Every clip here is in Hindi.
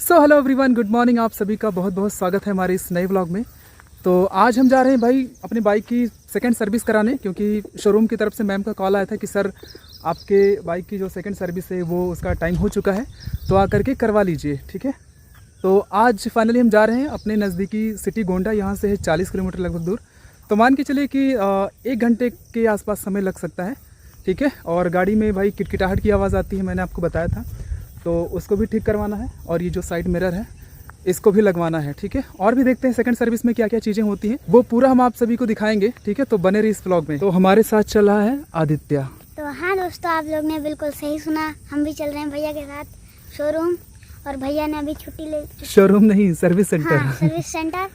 So hello everyone, good morning. आप सभी का बहुत बहुत स्वागत है हमारे इस नए व्लॉग में। तो आज हम जा रहे हैं भाई अपनी बाइक की सेकंड सर्विस कराने, क्योंकि शोरूम की तरफ से मैम का कॉल आया था कि सर आपके बाइक की जो सेकंड सर्विस है वो उसका टाइम हो चुका है, तो आकर के करवा लीजिए, ठीक है। तो आज फाइनली हम जा रहे हैं अपने नज़दीकी सिटी गोंडा, यहाँ से है 40 किलोमीटर लगभग दूर। तो मान के चलिए कि 1 घंटे के आसपास समय लग सकता है, ठीक है। और गाड़ी में भाई किटकिटाहट की आवाज़ आती है, मैंने आपको बताया था, तो उसको भी ठीक करवाना है। और ये जो साइड मिरर है इसको भी लगवाना है, ठीक है। और भी देखते हैं सेकंड सर्विस में क्या क्या चीज़ें होती हैं, वो पूरा हम आप सभी को दिखाएंगे, ठीक है। तो बने रही इस व्लॉग में। तो हमारे साथ चल रहा है आदित्य। तो हाँ दोस्तों, आप लोग ने बिल्कुल सही सुना, हम भी चल रहे हैं भैया के साथ शोरूम। और भैया ने अभी छुट्टी ले, शोरूम नहीं, सर्विस सेंटर। हाँ, सर्विस सेंटर।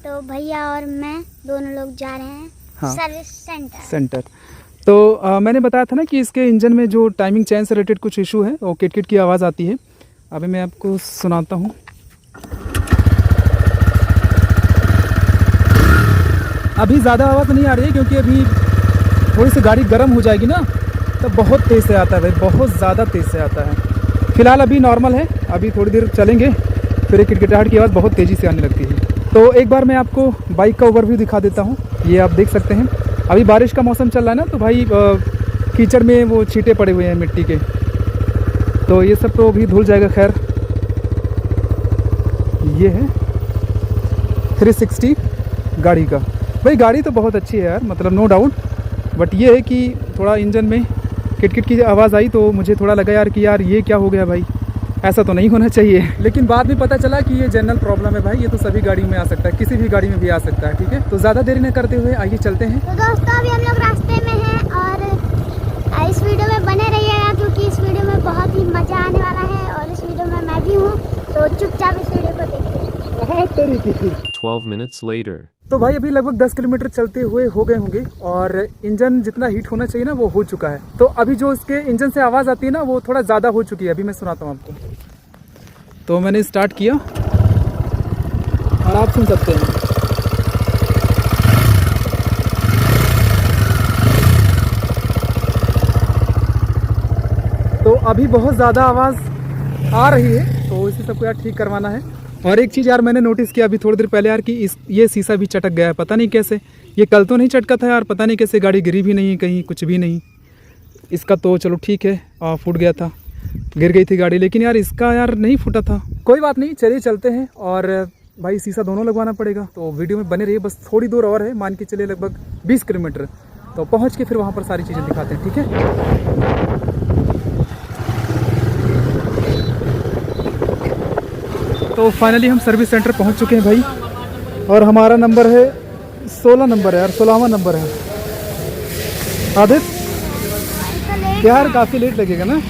तो भैया और मैं दोनों लोग जा रहे हैं हाँ, सर्विस सेंटर। तो मैंने बताया था ना कि इसके इंजन में जो टाइमिंग चेन से रिलेटेड कुछ इशू है, वो किटकिट की आवाज़ आती है। अभी मैं आपको सुनाता हूँ। अभी ज़्यादा आवाज़ नहीं आ रही है, क्योंकि अभी थोड़ी सी गाड़ी गर्म हो जाएगी ना, तो बहुत तेज़ से आता है भाई, बहुत ज़्यादा तेज़ से आता है। फ़िलहाल अभी नॉर्मल है, अभी थोड़ी देर चलेंगे फिर एक किटकिटाहट की आवाज़ बहुत तेज़ी से आने लगती है। तो एक बार मैं आपको बाइक का ओवरव्यू दिखा देता हूँ। ये आप देख सकते हैं, अभी बारिश का मौसम चल रहा है ना, तो भाई कीचड़ में वो छींटे पड़े हुए हैं मिट्टी के, तो ये सब तो भी धुल जाएगा। खैर, ये है 360 गाड़ी का। भाई गाड़ी तो बहुत अच्छी है यार, मतलब नो डाउट, बट ये है कि थोड़ा इंजन में किटकिट की आवाज़ आई तो मुझे थोड़ा लगा यार कि यार ये क्या हो गया भाई, ऐसा तो नहीं होना चाहिए। लेकिन बाद में पता चला कि ये जनरल प्रॉब्लम है भाई, ये तो सभी गाड़ी में आ सकता है, किसी भी गाड़ी में भी आ सकता है, ठीक है। तो ज़्यादा देरी न करते हुए आइए चलते हैं। तो दोस्तों अभी हम लोग रास्ते में हैं और इस वीडियो में बने रहिएगा, क्योंकि इस वीडियो में बहुत ही मज़ा आने वाला है। और इस वीडियो में मैं भी हूँ, तो चुपचाप इस वीडियो को देखिए। 12 minutes later. तो भाई अभी लगभग 10 किलोमीटर चलते हुए हो गए होंगे, और इंजन जितना हीट होना चाहिए ना वो हो चुका है। तो अभी जो इसके इंजन से आवाज़ आती है ना, वो थोड़ा ज़्यादा हो चुकी है। अभी मैं सुनाता हूँ आपको। तो मैंने स्टार्ट किया और आप सुन सकते हैं। तो अभी बहुत ज़्यादा आवाज़ आ रही है, तो इसी सबको यार ठीक करवाना है। और एक चीज़ यार मैंने नोटिस किया अभी थोड़ी देर पहले यार, कि ये शीशा भी चटक गया है, पता नहीं कैसे। ये कल तो नहीं चटका था यार, पता नहीं कैसे, गाड़ी गिरी भी नहीं कहीं, कुछ भी नहीं। इसका तो चलो ठीक है, फूट गया था, गिर गई थी गाड़ी, लेकिन यार इसका यार नहीं फूटा था। कोई बात नहीं, चलिए चलते हैं। और भाई शीशा दोनों लगवाना पड़ेगा, तो वीडियो में बने रहिए। बस थोड़ी दूर और है, मान के चलिए लगभग 20 किलोमीटर, तो पहुँच के फिर वहाँ पर सारी चीज़ें दिखाते हैं, ठीक है। तो फाइनली हम सर्विस सेंटर पहुंच चुके हैं भाई, और हमारा नंबर है 16 नंबर है यार, 16वां नंबर है। आदित्य यार काफ़ी लेट लगेगा ना,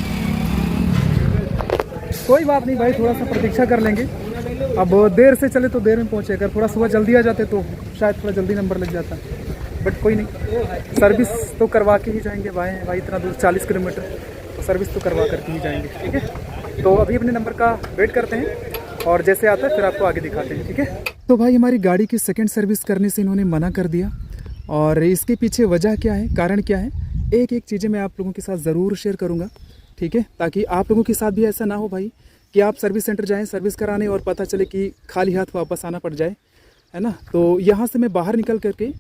कोई बात नहीं भाई, थोड़ा सा प्रतीक्षा कर लेंगे। अब देर से चले तो देर में पहुँचे, अगर थोड़ा सुबह जल्दी आ जाते तो शायद थोड़ा जल्दी नंबर लग जाता, बट कोई नहीं, सर्विस तो करवा के ही जाएंगे भाई इतना दूर 40 किलोमीटर, तो सर्विस तो करवा करके ही जाएंगे, ठीक है। तो अभी अपने नंबर का वेट करते हैं, और जैसे आता है फिर आपको आगे दिखाते हैं, ठीक है। तो भाई हमारी गाड़ी की सेकंड सर्विस करने से इन्होंने मना कर दिया, और इसके पीछे वजह क्या है, कारण क्या है, एक एक चीज़ें मैं आप लोगों के साथ ज़रूर शेयर करूँगा, ठीक है। ताकि आप लोगों के साथ भी ऐसा ना हो भाई कि आप सर्विस सेंटर जाएं सर्विस कराने और पता चले कि खाली हाथ वापस आना पड़ जाए, है ना। तो यहाँ से मैं बाहर निकल करके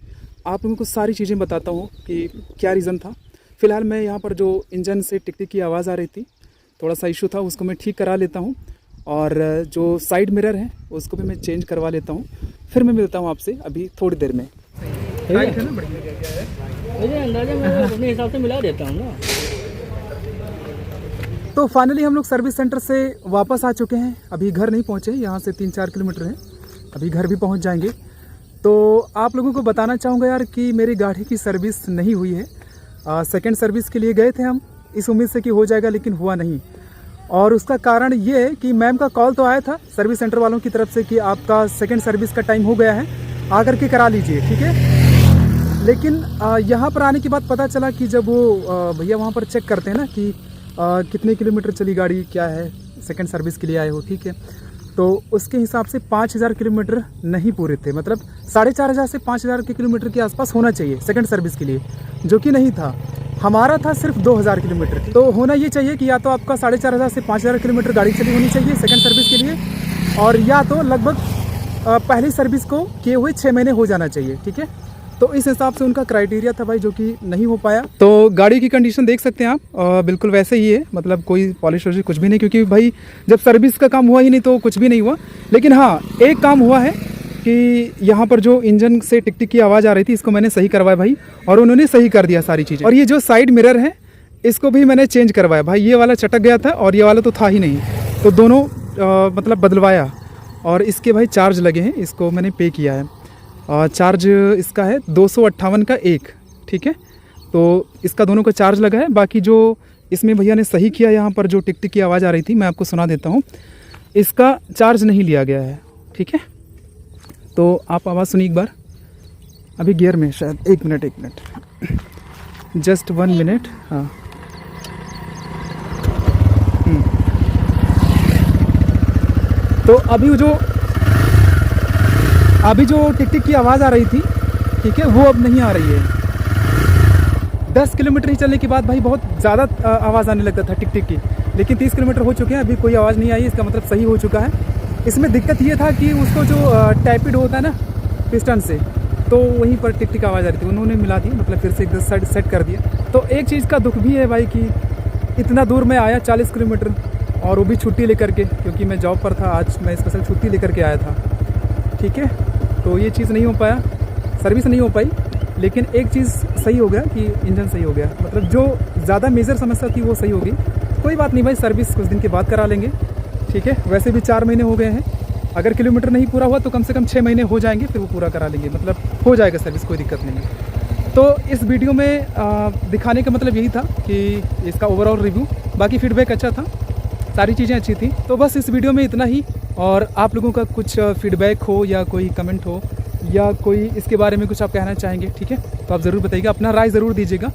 आप लोगों को सारी चीज़ें बताता हूँ कि क्या रीज़न था। फ़िलहाल मैं यहाँ पर जो इंजन से टिक टिक की आवाज़ आ रही थी, थोड़ा सा इशू था, उसको मैं ठीक करा लेता हूँ। और जो साइड मिरर है उसको भी मैं चेंज करवा लेता हूँ, फिर मैं मिलता हूँ आपसे अभी थोड़ी देर में। टाइट है ना, मुझे अंदाजा मैं अपने हिसाब से मिला देता हूँ ना। तो फाइनली हम लोग सर्विस सेंटर से वापस आ चुके हैं, अभी घर नहीं पहुँचे, यहाँ से 3-4 किलोमीटर है, अभी घर भी पहुँच जाएंगे। तो आप लोगों को बताना चाहूँगा यार कि मेरी गाड़ी की सर्विस नहीं हुई है। सेकेंड सर्विस के लिए गए थे हम इस उम्मीद से कि हो जाएगा, लेकिन हुआ नहीं। और उसका कारण ये है कि मैम का कॉल तो आया था सर्विस सेंटर वालों की तरफ से कि आपका सेकंड सर्विस का टाइम हो गया है, आकर के करा लीजिए, ठीक है। लेकिन यहाँ पर आने के बाद पता चला कि जब वो भैया वहाँ पर चेक करते हैं ना कि कितने किलोमीटर चली गाड़ी, क्या है, सेकंड सर्विस के लिए आए हो, ठीक है, तो उसके हिसाब से 5000 किलोमीटर नहीं पूरे थे, मतलब 4500 से 5000 के किलोमीटर के आसपास होना चाहिए सेकंड सर्विस के लिए, जो कि नहीं था। हमारा था सिर्फ 2000 किलोमीटर। तो होना ये चाहिए कि या तो आपका 4500 से 5000 किलोमीटर गाड़ी चली होनी चाहिए सेकंड सर्विस के लिए, और या तो लगभग पहली सर्विस को किए हुए 6 महीने हो जाना चाहिए, ठीक है। तो इस हिसाब से उनका क्राइटेरिया था भाई, जो कि नहीं हो पाया। तो गाड़ी की कंडीशन देख सकते हैं आप, बिल्कुल वैसे ही है, मतलब कोई पॉलिश वॉलिश कुछ भी नहीं, क्योंकि भाई जब सर्विस का काम हुआ ही नहीं तो कुछ भी नहीं हुआ। लेकिन हाँ, एक काम हुआ है कि यहाँ पर जो इंजन से टिक टिक की आवाज़ आ रही थी, इसको मैंने सही करवाया भाई, और उन्होंने सही कर दिया सारी चीज़ें। और ये जो साइड मिरर है इसको भी मैंने चेंज करवाया भाई, ये वाला चटक गया था और ये वाला तो था ही नहीं, तो दोनों मतलब बदलवाया। और इसके भाई चार्ज लगे हैं, इसको मैंने पे किया है, और चार्ज इसका है 258 का एक, ठीक है। तो इसका दोनों का चार्ज लगा है। बाकी जो इसमें भैया ने सही किया, यहाँ पर जो टिक टिक की आवाज़ आ रही थी, मैं आपको सुना देता हूँ, इसका चार्ज नहीं लिया गया है, ठीक है। तो आप आवाज़ सुनिए एक बार, अभी गियर में शायद, एक मिनट जस्ट 1 मिनट। हाँ, तो अभी जो टिक टिक की आवाज़ आ रही थी, ठीक है, वो अब नहीं आ रही है। 10 किलोमीटर ही चलने के बाद भाई बहुत ज़्यादा आवाज़ आने लगता था टिक टिक की, लेकिन 30 किलोमीटर हो चुके हैं, अभी कोई आवाज़ नहीं आई, इसका मतलब सही हो चुका है। इसमें दिक्कत ये था कि उसको जो टैपिड होता है ना पिस्टन से, तो वहीं पर टिक टिक आवाज़ आ रही थी, उन्होंने मिला दी, मतलब फिर से एकदम सेट कर दिया। तो एक चीज़ का दुख भी है भाई कि इतना दूर मैं आया 40 किलोमीटर, और वो भी छुट्टी लेकर के, क्योंकि मैं जॉब पर था, आज मैं स्पेशल छुट्टी लेकर के आया था, ठीक है। तो ये चीज़ नहीं हो पाया, सर्विस नहीं हो पाई, लेकिन एक चीज़ सही हो गया कि इंजन सही हो गया, मतलब जो ज़्यादा मेजर समस्या थी वो सही हो गई। कोई बात नहीं भाई, सर्विस कुछ दिन के बाद करा लेंगे, ठीक है। वैसे भी 4 महीने हो गए हैं, अगर किलोमीटर नहीं पूरा हुआ तो कम से कम 6 महीने हो जाएंगे, फिर वो पूरा करा लेंगे, मतलब हो जाएगा सर्विस, कोई दिक्कत नहीं है। तो इस वीडियो में दिखाने का मतलब यही था कि इसका ओवरऑल रिव्यू, बाकी फीडबैक अच्छा था, सारी चीज़ें अच्छी थी। तो बस इस वीडियो में इतना ही, और आप लोगों का कुछ फीडबैक हो या कोई कमेंट हो या कोई इसके बारे में कुछ आप कहना चाहेंगे, ठीक है, तो आप ज़रूर बताइएगा, अपना राय ज़रूर दीजिएगा,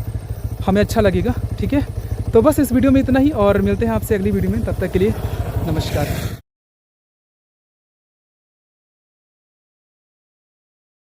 हमें अच्छा लगेगा, ठीक है। तो बस इस वीडियो में इतना ही, और मिलते हैं आपसे अगली वीडियो में, तब तक के लिए नमस्कार।